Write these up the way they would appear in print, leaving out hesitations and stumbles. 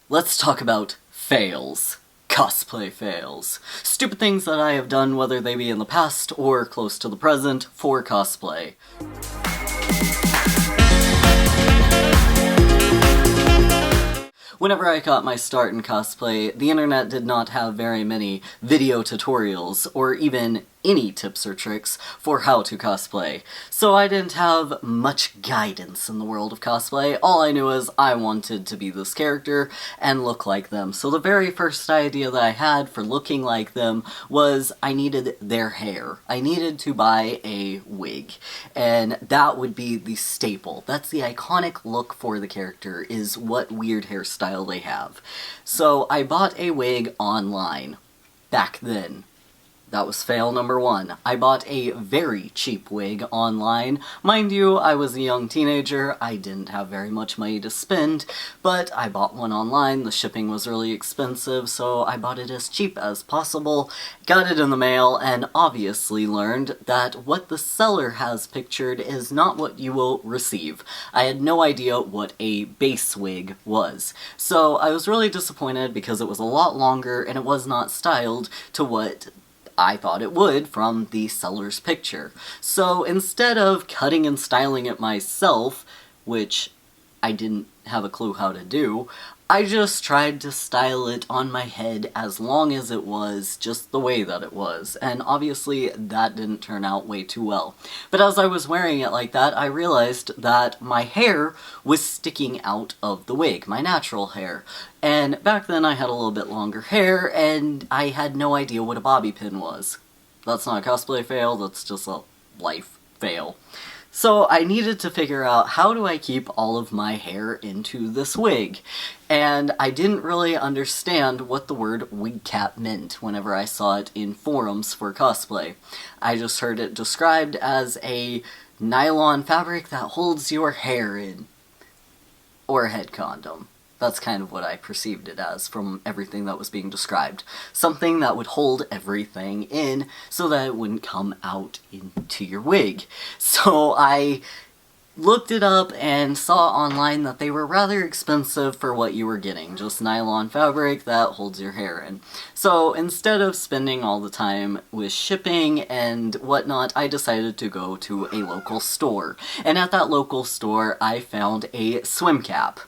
Let's talk about fails. Cosplay fails. Stupid things that I have done, whether they be in the past or close to the present, for cosplay. Whenever I got my start in cosplay, the internet did not have very many video tutorials, or even any tips or tricks for how to cosplay. So I didn't have much guidance in the world of cosplay. All I knew is I wanted to be this character and look like them. So the very first idea that I had for looking like them was I needed their hair. I needed to buy a wig. And that would be the staple. That's the iconic look for the character, is what weird hairstyle they have. So I bought a wig online back then. That was fail number one. I bought a very cheap wig online. Mind you, I was a young teenager, I didn't have very much money to spend, but I bought one online. The shipping was really expensive, so I bought it as cheap as possible, got it in the mail, and obviously learned that what the seller has pictured is not what you will receive. I had no idea what a base wig was. So I was really disappointed because it was a lot longer and it was not styled to what I thought it would from the seller's picture. So instead of cutting and styling it myself, which I didn't have a clue how to do, I just tried to style it on my head as long as it was just the way that it was, and obviously that didn't turn out way too well. But as I was wearing it like that, I realized that my hair was sticking out of the wig, my natural hair. And back then I had a little bit longer hair, and I had no idea what a bobby pin was. That's not a cosplay fail, that's just a life fail. So I needed to figure out how do I keep all of my hair into this wig. And I didn't really understand what the word wig cap meant whenever I saw it in forums for cosplay. I just heard it described as a nylon fabric that holds your hair in. Or a head condom. That's kind of what I perceived it as from everything that was being described. Something that would hold everything in so that it wouldn't come out into your wig. So I looked it up and saw online that they were rather expensive for what you were getting. Just nylon fabric that holds your hair in. So instead of spending all the time with shipping and whatnot, I decided to go to a local store. And at that local store, I found a swim cap.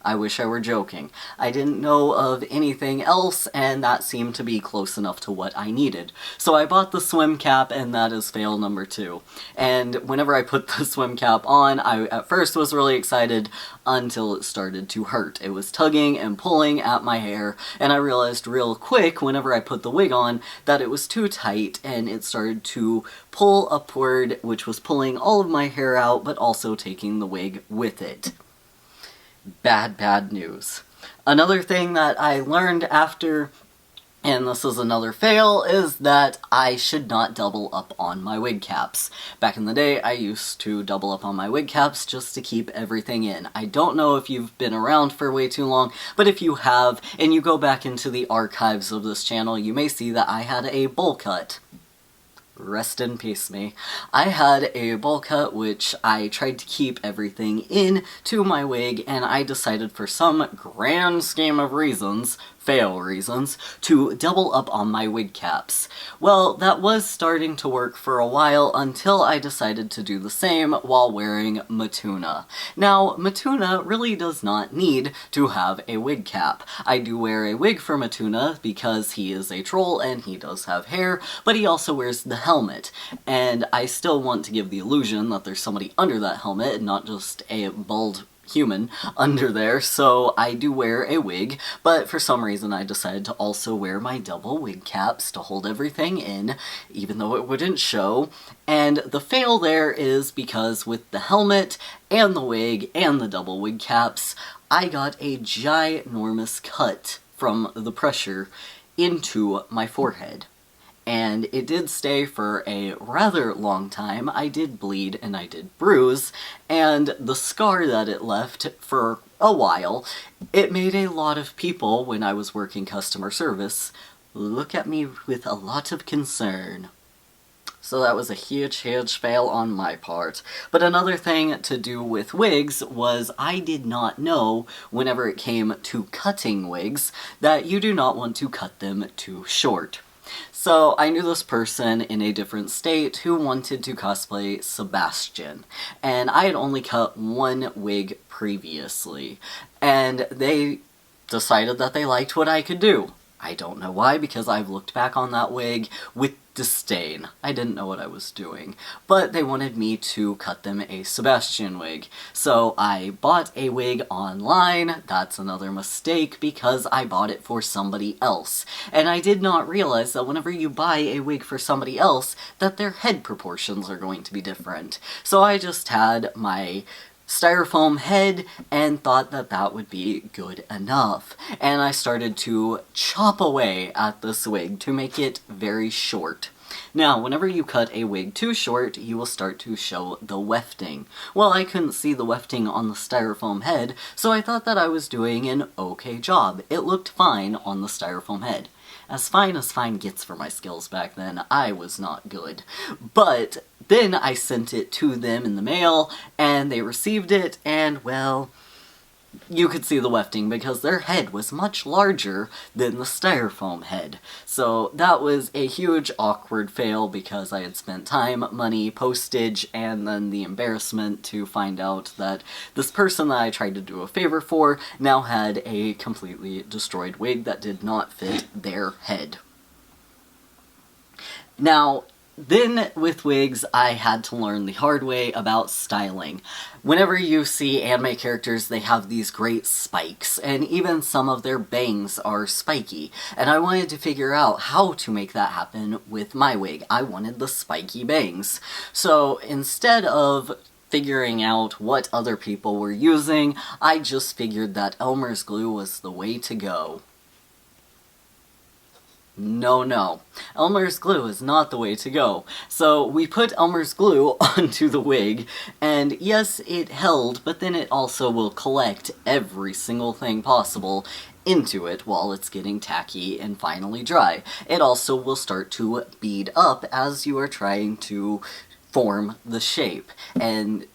I wish I were joking. I didn't know of anything else, and that seemed to be close enough to what I needed. So I bought the swim cap, and that is fail number 2. And whenever I put the swim cap on, I at first was really excited until it started to hurt. It was tugging and pulling at my hair, and I realized real quick whenever I put the wig on that it was too tight, and it started to pull upward, which was pulling all of my hair out, but also taking the wig with it. Bad news. Another thing that I learned after, and this is another fail, is that I should not double up on my wig caps. Back in the day, I used to double up on my wig caps just to keep everything in. I don't know if you've been around for way too long, but if you have, and you go back into the archives of this channel, you may see that I had a bowl cut. Rest in peace, me. I had a bowl cut which I tried to keep everything in to my wig, and I decided for some grand scheme of reasons, fail reasons, to double up on my wig caps. Well, that was starting to work for a while until I decided to do the same while wearing Matuna. Now, Matuna really does not need to have a wig cap. I do wear a wig for Matuna because he is a troll and he does have hair, but he also wears the helmet, and I still want to give the illusion that there's somebody under that helmet and not just a bald human under there, so I do wear a wig, but for some reason I decided to also wear my double wig caps to hold everything in, even though it wouldn't show. And the fail there is because with the helmet and the wig and the double wig caps, I got a ginormous cut from the pressure into my forehead. And it did stay for a rather long time. I did bleed and I did bruise, and the scar that it left for a while, it made a lot of people, when I was working customer service, look at me with a lot of concern. So that was a huge, huge fail on my part. But another thing to do with wigs was I did not know, whenever it came to cutting wigs, that you do not want to cut them too short. So I knew this person in a different state who wanted to cosplay Sebastian, and I had only cut one wig previously, and they decided that they liked what I could do. I don't know why, because I've looked back on that wig with disdain. I didn't know what I was doing. But they wanted me to cut them a Sebastian wig. So I bought a wig online. That's another mistake, because I bought it for somebody else. And I did not realize that whenever you buy a wig for somebody else, that their head proportions are going to be different. So I just had my styrofoam head and thought that that would be good enough. And I started to chop away at this wig to make it very short. Now, whenever you cut a wig too short, you will start to show the wefting. Well, I couldn't see the wefting on the styrofoam head, so I thought that I was doing an okay job. It looked fine on the styrofoam head. As fine gets for my skills back then, I was not good. But then I sent it to them in the mail, and they received it, and, well, you could see the wefting because their head was much larger than the styrofoam head. So that was a huge awkward fail because I had spent time, money, postage, and then the embarrassment to find out that this person that I tried to do a favor for now had a completely destroyed wig that did not fit their head. Now, then, with wigs, I had to learn the hard way about styling. Whenever you see anime characters, they have these great spikes, and even some of their bangs are spiky. And I wanted to figure out how to make that happen with my wig. I wanted the spiky bangs. So, instead of figuring out what other people were using, I just figured that Elmer's glue was the way to go. No. Elmer's glue is not the way to go. So we put Elmer's glue onto the wig, and yes, it held, but then it also will collect every single thing possible into it while it's getting tacky and finally dry. It also will start to bead up as you are trying to form the shape, and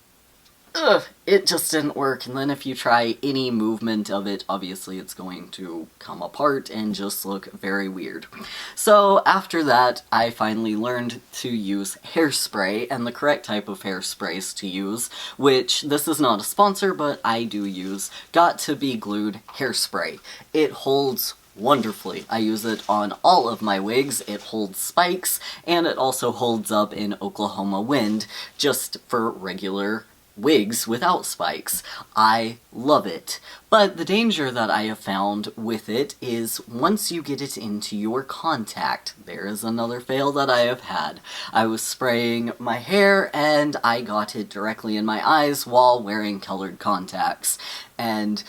it just didn't work. And then if you try any movement of it, obviously it's going to come apart and just look very weird. So after that, I finally learned to use hairspray, and the correct type of hairsprays to use, which this is not a sponsor, but I do use Got to Be Glued hairspray. It holds wonderfully. I use it on all of my wigs. It holds spikes, and it also holds up in Oklahoma wind, just for regular wigs without spikes. I love it. But the danger that I have found with it is once you get it into your contact, there is another fail that I have had. I was spraying my hair and I got it directly in my eyes while wearing colored contacts, and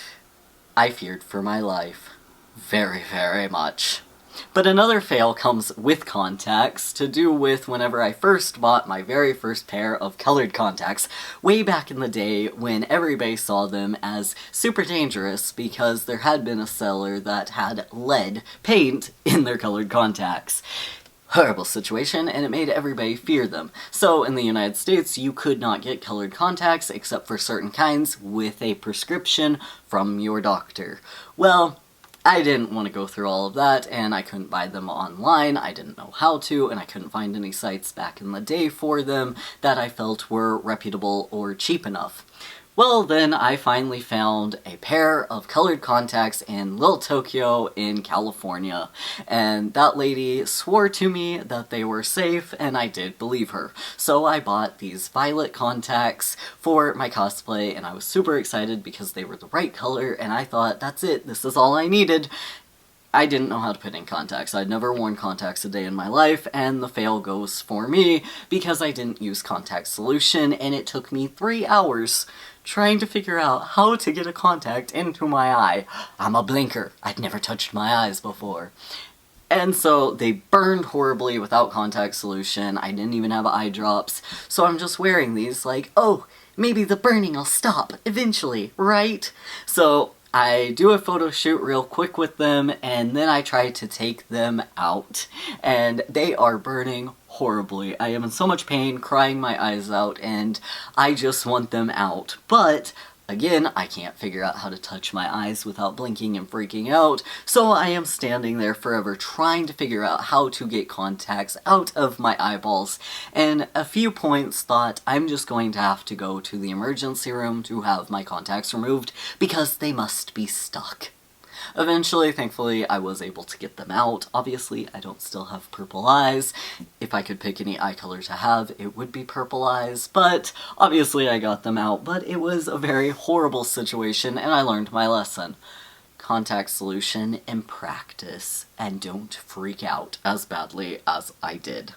I feared for my life. Very, very much. But another fail comes with contacts, to do with whenever I first bought my very first pair of colored contacts, way back in the day when everybody saw them as super dangerous because there had been a seller that had lead paint in their colored contacts. Horrible situation, and it made everybody fear them. So in the United States, you could not get colored contacts except for certain kinds with a prescription from your doctor. Well, I didn't want to go through all of that, and I couldn't buy them online. I didn't know how to, and I couldn't find any sites back in the day for them that I felt were reputable or cheap enough. Well, then I finally found a pair of colored contacts in Little Tokyo in California, and that lady swore to me that they were safe, and I did believe her. So I bought these violet contacts for my cosplay, and I was super excited because they were the right color, and I thought, that's it, this is all I needed. I didn't know how to put in contacts. I'd never worn contacts a day in my life, and the fail goes for me because I didn't use contact solution, and it took me 3 hours trying to figure out how to get a contact into my eye. I'm a blinker. I'd never touched my eyes before. And so they burned horribly without contact solution. I didn't even have eye drops, so I'm just wearing these like, oh, maybe the burning will stop eventually, right? So I do a photo shoot real quick with them, and then I try to take them out, and they are burning horribly. I am in so much pain, crying my eyes out, and I just want them out. But again, I can't figure out how to touch my eyes without blinking and freaking out, so I am standing there forever trying to figure out how to get contacts out of my eyeballs, and a few points thought I'm just going to have to go to the emergency room to have my contacts removed because they must be stuck. Eventually, thankfully, I was able to get them out. Obviously, I don't still have purple eyes. If I could pick any eye color to have, it would be purple eyes, but obviously I got them out. But it was a very horrible situation, and I learned my lesson. Contact solution and practice, and don't freak out as badly as I did.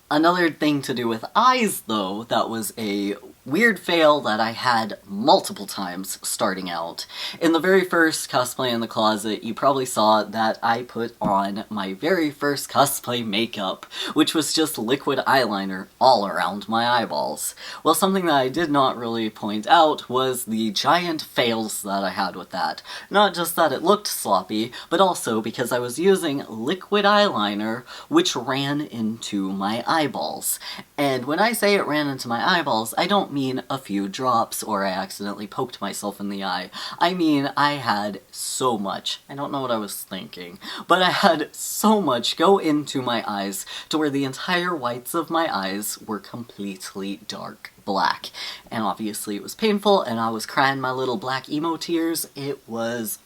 Another thing to do with eyes, though, that was a weird fail that I had multiple times starting out. In the very first cosplay in the closet, you probably saw that I put on my very first cosplay makeup, which was just liquid eyeliner all around my eyeballs. Well, something that I did not really point out was the giant fails that I had with that. Not just that it looked sloppy, but also because I was using liquid eyeliner, which ran into my eyeballs. And when I say it ran into my eyeballs, I don't mean a few drops or I accidentally poked myself in the eye. I mean, I had so much, I don't know what I was thinking, but I had so much go into my eyes to where the entire whites of my eyes were completely dark black. And obviously it was painful and I was crying my little black emo tears. It was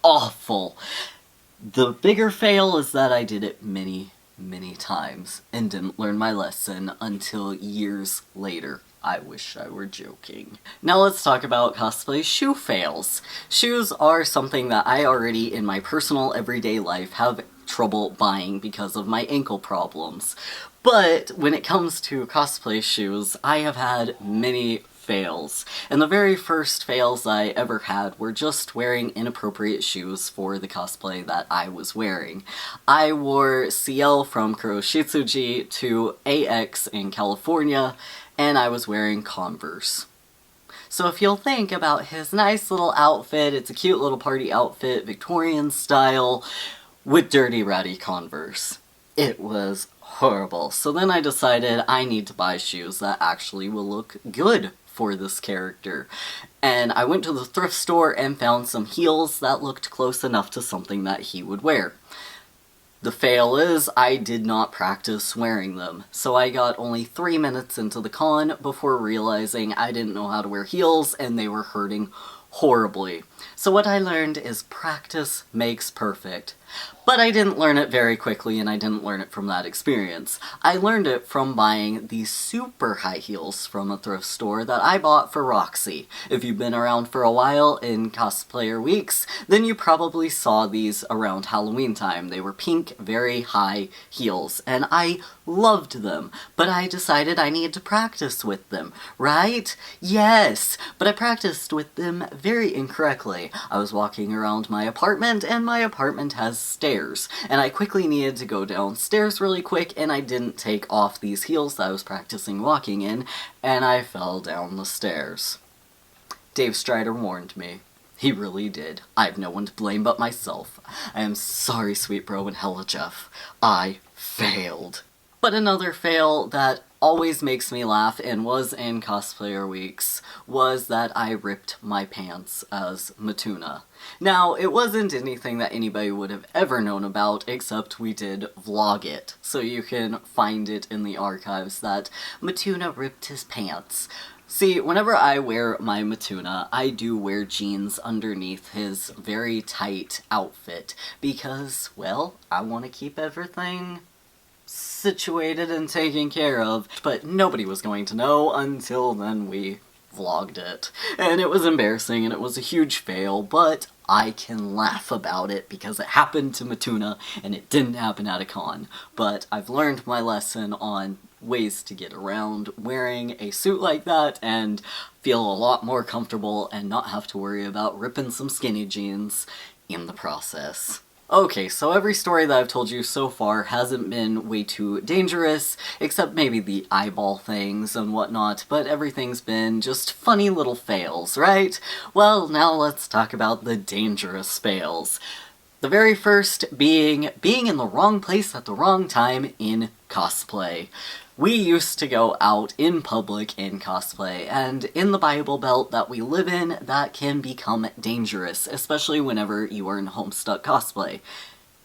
awful. The bigger fail is that I did it many times and didn't learn my lesson until years later. I wish I were joking. Now let's talk about cosplay shoe fails. Shoes are something that I already, in my personal everyday life, have trouble buying because of my ankle problems. But when it comes to cosplay shoes, I have had many fails. And the very first fails I ever had were just wearing inappropriate shoes for the cosplay that I was wearing. I wore CL from Kuroshitsuji to AX in California, and I was wearing Converse. So if you'll think about his nice little outfit, it's a cute little party outfit, Victorian style, with dirty ratty Converse. It was horrible. So then I decided I need to buy shoes that actually will look good for this character. And I went to the thrift store and found some heels that looked close enough to something that he would wear. The fail is, I did not practice wearing them, so I got only 3 minutes into the con before realizing I didn't know how to wear heels and they were hurting horribly. So what I learned is practice makes perfect. But I didn't learn it very quickly, and I didn't learn it from that experience. I learned it from buying these super high heels from a thrift store that I bought for Roxy. If you've been around for a while in cosplayer weeks, then you probably saw these around Halloween time. They were pink, very high heels, and I loved them. But I decided I needed to practice with them, right? Yes! But I practiced with them very incorrectly. I was walking around my apartment, and my apartment has stairs, and I quickly needed to go downstairs really quick, and I didn't take off these heels that I was practicing walking in, and I fell down the stairs. Dave Strider warned me. He really did. I have no one to blame but myself. I am sorry, sweet bro and hella Jeff. I failed. But another fail that always makes me laugh and was in cosplayer weeks was that I ripped my pants as Matuna. Now, it wasn't anything that anybody would have ever known about, except we did vlog it. So you can find it in the archives that Matuna ripped his pants. See, whenever I wear my Matuna, I do wear jeans underneath his very tight outfit because, well, I want to keep everything situated and taken care of, but nobody was going to know until then we vlogged it. And it was embarrassing and it was a huge fail, but I can laugh about it because it happened to Matuna and it didn't happen at a con. But I've learned my lesson on ways to get around wearing a suit like that and feel a lot more comfortable and not have to worry about ripping some skinny jeans in the process. Okay, so every story that I've told you so far hasn't been way too dangerous, except maybe the eyeball things and whatnot, but everything's been just funny little fails, right? Well, now let's talk about the dangerous fails. The very first being in the wrong place at the wrong time in cosplay. We used to go out in public in cosplay, and in the Bible Belt that we live in, that can become dangerous, especially whenever you are in Homestuck cosplay.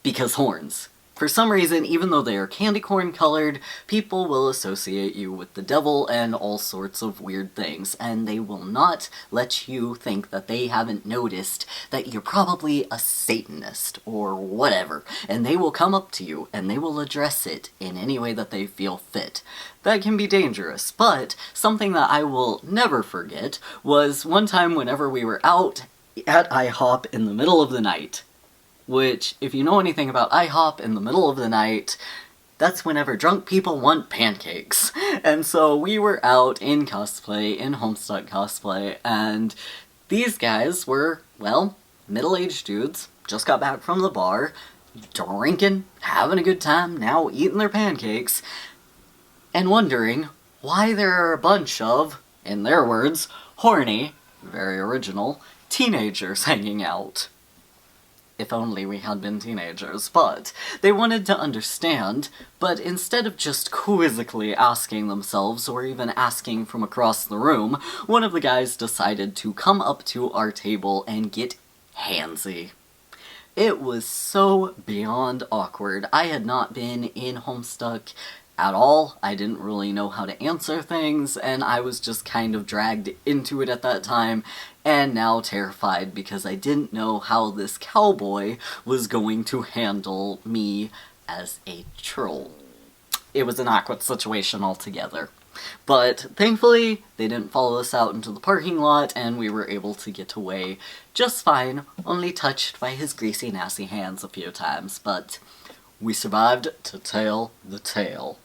Because horns. For some reason, even though they are candy corn colored, people will associate you with the devil and all sorts of weird things, and they will not let you think that they haven't noticed that you're probably a Satanist or whatever, and they will come up to you and they will address it in any way that they feel fit. That can be dangerous, but something that I will never forget was one time whenever we were out at IHOP in the middle of the night. Which, if you know anything about IHOP in the middle of the night, that's whenever drunk people want pancakes. And so we were out in cosplay, in Homestuck cosplay, and these guys were, well, middle-aged dudes, just got back from the bar, drinking, having a good time, now eating their pancakes, and wondering why there are a bunch of, in their words, horny, very original, teenagers hanging out. If only we had been teenagers, but they wanted to understand, but instead of just quizzically asking themselves, or even asking from across the room, one of the guys decided to come up to our table and get handsy. It was so beyond awkward. I had not been in Homestuck at all. I didn't really know how to answer things, and I was just kind of dragged into it at that time, and now terrified because I didn't know how this cowboy was going to handle me as a troll. It was an awkward situation altogether. But thankfully, they didn't follow us out into the parking lot, and we were able to get away just fine, only touched by his greasy, nasty hands a few times, but we survived to tell the tale.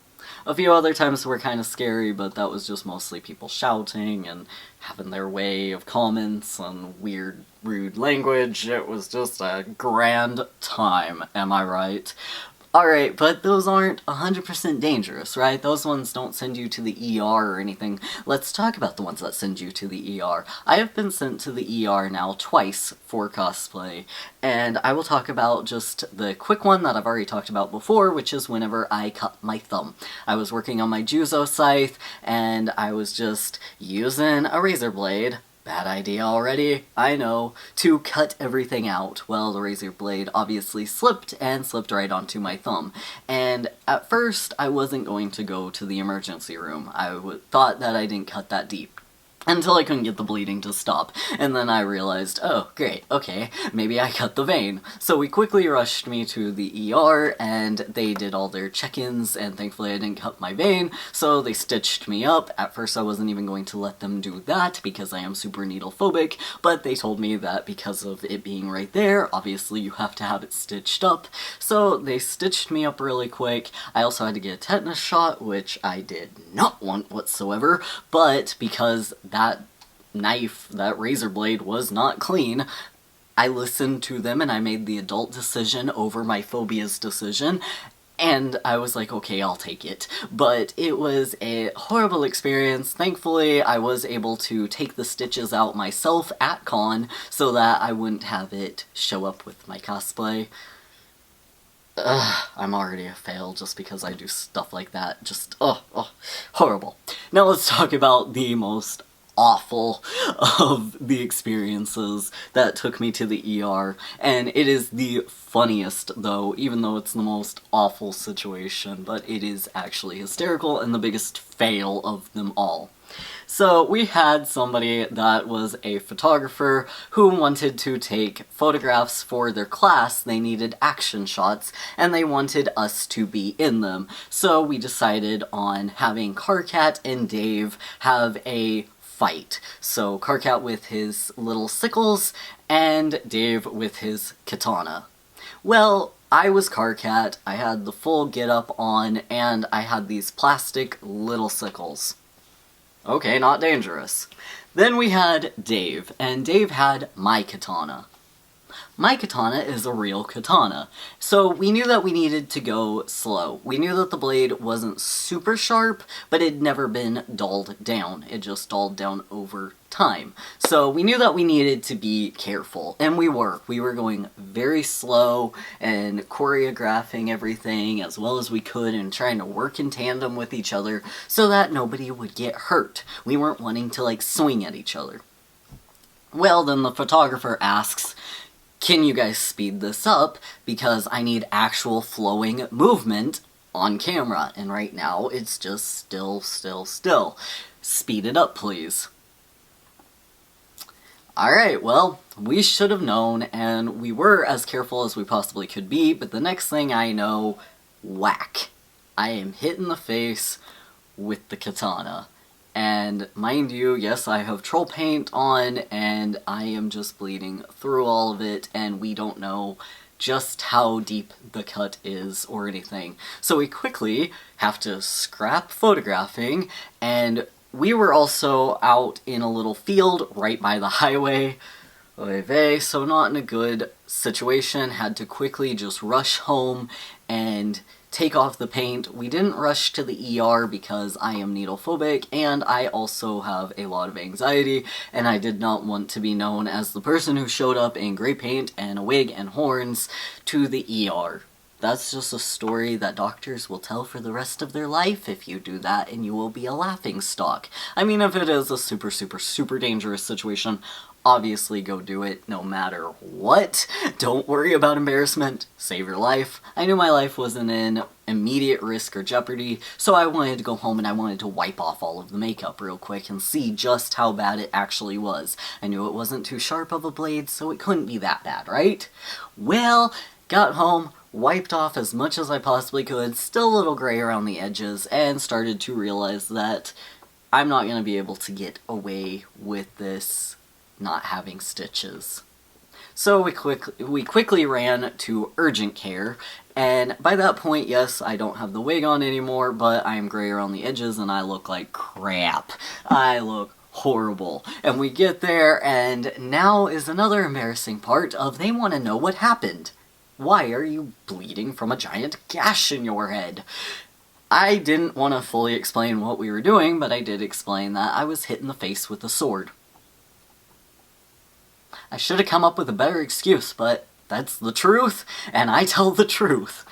A few other times were kind of scary, but that was just mostly people shouting and having their way of comments and weird, rude language. It was just a grand time, am I right? Alright, but those aren't 100% dangerous, right? Those ones don't send you to the ER or anything. Let's talk about the ones that send you to the ER. I have been sent to the ER now twice for cosplay, and I will talk about just the quick one that I've already talked about before, which is whenever I cut my thumb. I was working on my Juzo scythe, and I was just using a razor blade. Bad idea already, I know, to cut everything out. Well, the razor blade obviously slipped and slipped right onto my thumb. And at first, I wasn't going to go to the emergency room. I thought that I didn't cut that deep. Until I couldn't get the bleeding to stop, and then I realized, oh, great, okay, maybe I cut the vein. So we quickly rushed me to the ER, and they did all their check-ins, and thankfully I didn't cut my vein, so they stitched me up. At first I wasn't even going to let them do that, because I am super needle phobic, but they told me that because of it being right there, obviously you have to have it stitched up. So they stitched me up really quick. I also had to get a tetanus shot, which I did not want whatsoever, but because that knife, that razor blade, was not clean, I listened to them and I made the adult decision over my phobia's decision, and I was like, okay, I'll take it. But it was a horrible experience. Thankfully, I was able to take the stitches out myself at con so that I wouldn't have it show up with my cosplay. I'm already a fail just because I do stuff like that. Just, horrible. Now let's talk about the most awful of the experiences that took me to the ER, and it is the funniest though, even though it's the most awful situation, but it is actually hysterical and the biggest fail of them all. So we had somebody that was a photographer who wanted to take photographs for their class. They needed action shots, and they wanted us to be in them. So we decided on having Carcat and Dave have a fight. So Carcat with his little sickles, and Dave with his katana. Well, I was Carcat, I had the full get-up on, and I had these plastic little sickles. Okay, not dangerous. Then we had Dave, and Dave had my katana. My katana is a real katana. So we knew that we needed to go slow. We knew that the blade wasn't super sharp, but it had never been dulled down. It just dulled down over time. So we knew that we needed to be careful, and we were. We were going very slow and choreographing everything as well as we could and trying to work in tandem with each other so that nobody would get hurt. We weren't wanting to, like, swing at each other. Well, then the photographer asks, can you guys speed this up, because I need actual flowing movement on camera, and right now it's just still. Speed it up, please. Alright, well, we should have known, and we were as careful as we possibly could be, but the next thing I know, whack. I am hit in the face with the katana. And mind you, yes, I have troll paint on, and I am just bleeding through all of it, and we don't know just how deep the cut is or anything. So we quickly have to scrap photographing, and we were also out in a little field right by the highway. Oy vey, so not in a good situation, had to quickly just rush home and take off the paint. We didn't rush to the ER because I am needle phobic and I also have a lot of anxiety, and I did not want to be known as the person who showed up in gray paint and a wig and horns to the ER. That's just a story that doctors will tell for the rest of their life if you do that, and you will be a laughingstock. I mean, if it is a super dangerous situation, obviously go do it no matter what. Don't worry about embarrassment. Save your life. I knew my life wasn't in immediate risk or jeopardy, so I wanted to go home and I wanted to wipe off all of the makeup real quick and see just how bad it actually was. I knew it wasn't too sharp of a blade, so it couldn't be that bad, right? Well, got home, wiped off as much as I possibly could, still a little gray around the edges, and started to realize that I'm not going to be able to get away with this not having stitches. So we quickly ran to urgent care, and by that point, yes, I don't have the wig on anymore, but I am gray around the edges and I look like crap. I look horrible. And we get there, and now is another embarrassing part of they want to know what happened. Why are you bleeding from a giant gash in your head? I didn't want to fully explain what we were doing, but I did explain that I was hit in the face with a sword. I should have come up with a better excuse, but that's the truth, and I tell the truth,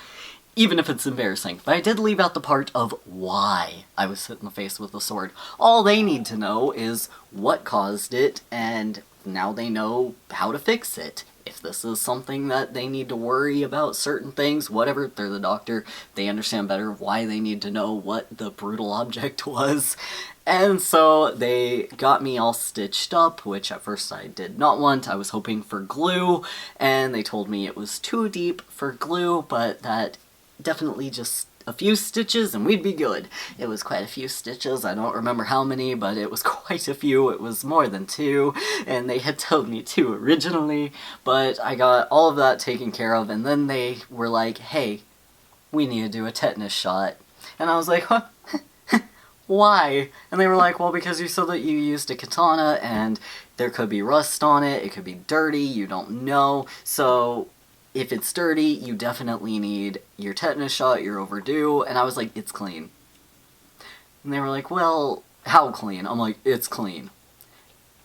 even if it's embarrassing. But I did leave out the part of why I was hit in the face with a sword. All they need to know is what caused it, and now they know how to fix it. If this is something that they need to worry about certain things, whatever, they're the doctor, they understand better why they need to know what the brutal object was. And so they got me all stitched up, which at first I did not want. I was hoping for glue, and they told me it was too deep for glue, but that definitely just a few stitches and we'd be good. It was quite a few stitches. I don't remember how many, but it was quite a few. It was more than 2, and they had told me 2 originally, but I got all of that taken care of, and then they were like, hey, we need to do a tetanus shot. And I was like, huh? Why? And they were like, well, because you said that you used a katana, and there could be rust on it, it could be dirty, you don't know, so if it's dirty, you definitely need your tetanus shot, you're overdue. And I was like, it's clean. And they were like, well, how clean? I'm like, it's clean.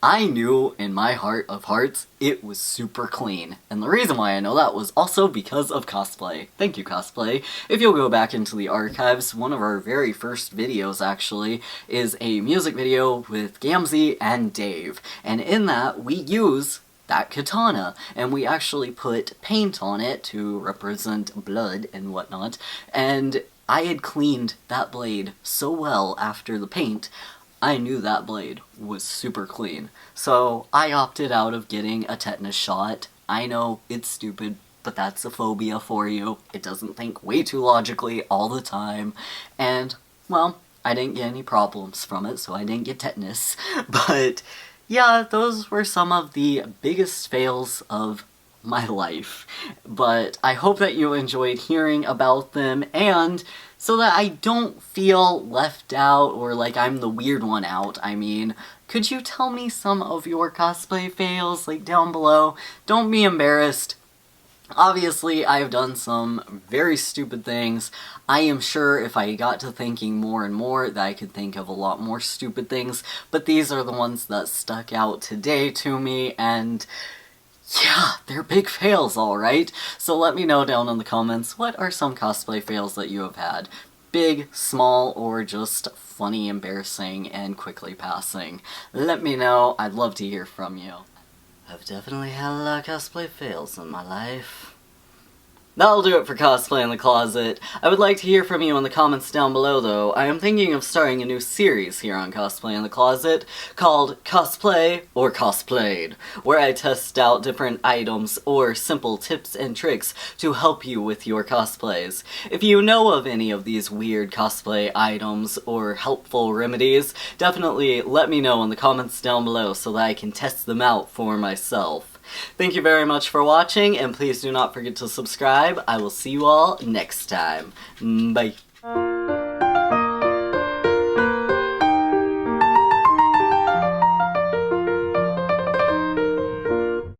I knew in my heart of hearts it was super clean. And the reason why I know that was also because of cosplay. Thank you, cosplay. If you'll go back into the archives, one of our very first videos actually is a music video with Gamzee and Dave. And in that, we use that katana, and we actually put paint on it to represent blood and whatnot, and I had cleaned that blade so well after the paint, I knew that blade was super clean. So I opted out of getting a tetanus shot. I know, it's stupid, but that's a phobia for you. It doesn't think way too logically all the time, and, well, I didn't get any problems from it, so I didn't get tetanus, but yeah, those were some of the biggest fails of my life. But I hope that you enjoyed hearing about them, and so that I don't feel left out or like I'm the weird one out, I mean, could you tell me some of your cosplay fails, like, down below? Don't be embarrassed. Obviously, I've done some very stupid things. I am sure if I got to thinking more and more that I could think of a lot more stupid things, but these are the ones that stuck out today to me, and yeah, they're big fails, alright? So let me know down in the comments, what are some cosplay fails that you have had? Big, small, or just funny, embarrassing, and quickly passing? Let me know, I'd love to hear from you. I've definitely had a lot of cosplay fails in my life. That'll do it for Cosplay in the Closet. I would like to hear from you in the comments down below, though. I am thinking of starting a new series here on Cosplay in the Closet called Cosplay or Cosplayed, where I test out different items or simple tips and tricks to help you with your cosplays. If you know of any of these weird cosplay items or helpful remedies, definitely let me know in the comments down below so that I can test them out for myself. Thank you very much for watching, and please do not forget to subscribe. I will see you all next time. Bye.